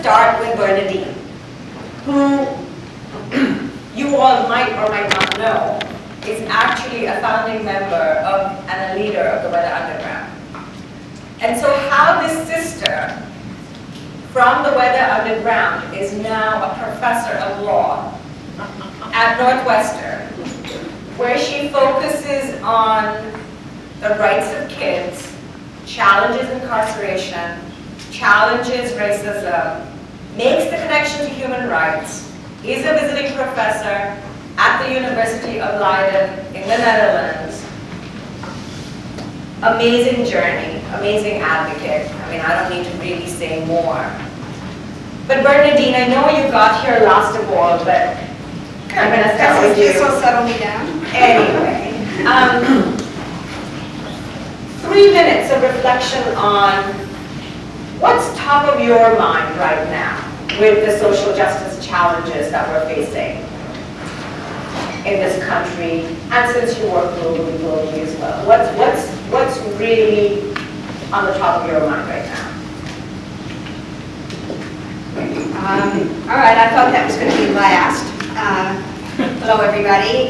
start with Bernardine, who you all might or might not know is actually a founding member of and a leader of the Weather Underground. And so how this sister from the Weather Underground is now a professor of law at Northwestern, where she focuses on the rights of kids, challenges incarceration, challenges racism, makes the connection to human rights, is a visiting professor at the University of Leiden in the Netherlands. Amazing journey, amazing advocate. I mean, I don't need to really say more. But Bernardine, I know you got here last of all, but I'm going to start with you. This will settle me down. Anyway, 3 minutes of reflection on what's top of your mind right now with the social justice challenges that we're facing in this country, and since you work globally as well. What's really on the top of your mind right now? All right, I thought that was going to be last. Hello, everybody.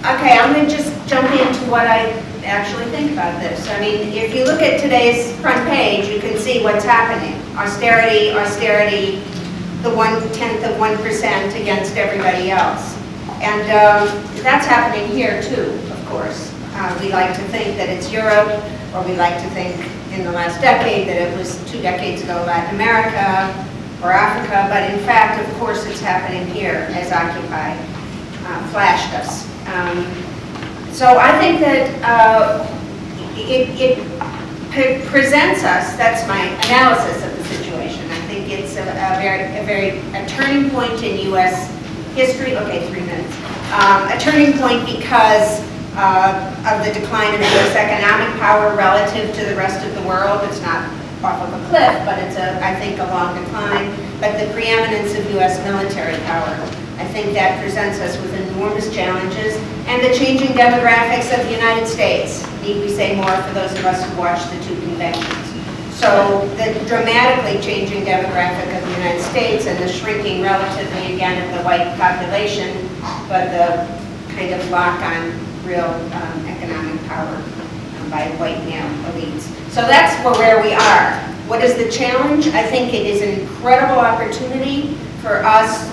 Okay, I'm going to just jump into what I actually think about this. I mean, if you look at today's front page, you can see what's happening. Austerity, austerity, the 0.1% against everybody else. And that's happening here too, of course. We like to think that it's Europe, or we like to think in the last decade that it was 2 decades ago Latin America or Africa, but in fact, of course, it's happening here as Occupy flashed us. So I think that it presents us, that's my analysis of the situation. I think it's a turning point in U.S. history. Okay, 3 minutes. A turning point because of the decline of U.S. economic power relative to the rest of the world. It's not off of a cliff, but it's, I think, a long decline. But the preeminence of U.S. military power, I think that presents us with enormous challenges. And the changing demographics of the United States. Need we say more for those of us who watched the 2 conventions? So the dramatically changing demographic of the United States and the shrinking relatively, again, of the white population, but the kind of lock on real economic power by white male elites. So that's where we are. What is the challenge? I think it is an incredible opportunity for us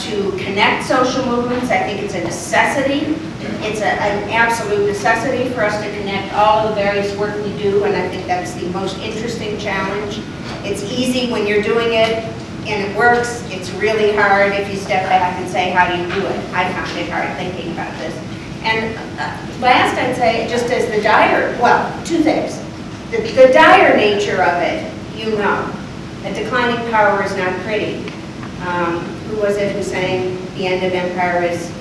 to connect social movements. I think it's a necessity. It's an absolute necessity for us to connect all of the various work we do, and I think that's the most interesting challenge. It's easy when you're doing it and it works. It's really hard if you step back and say, how do you do it? I found it hard thinking about this. And last, I'd say, just as the dire, well, 2 things. The dire nature of it, you know. A declining power is not pretty. Who was it who sang, the end of empire is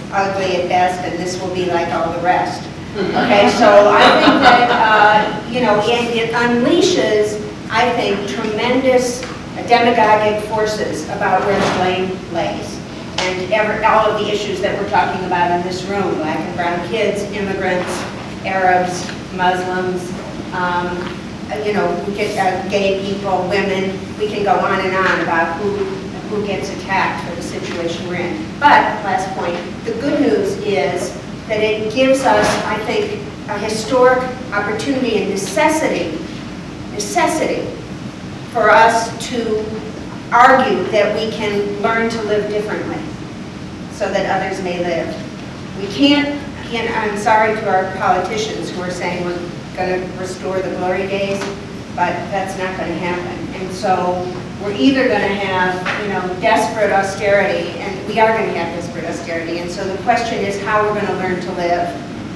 ugly at best, and this will be like all the rest. Okay, so I think that, you know, it unleashes, I think, tremendous demagogic forces about where the blame lays. And all of the issues that we're talking about in this room, black and brown kids, immigrants, Arabs, Muslims, you know, gay people, women, we can go on and on about who gets attacked for the situation we're in. But, last point, the good news is that it gives us, I think, a historic opportunity and necessity for us to argue that we can learn to live differently so that others may live. We can't, I'm sorry to our politicians who are saying we're going to restore the glory days, but that's not going to happen. And so we're either going to have, you know, desperate austerity, and we are going to have desperate austerity. And so the question is how we're going to learn to live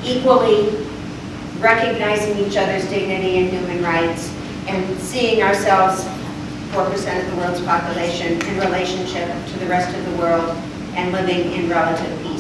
equally, recognizing each other's dignity and human rights, and seeing ourselves 4% of the world's population in relationship to the rest of the world and living in relative peace.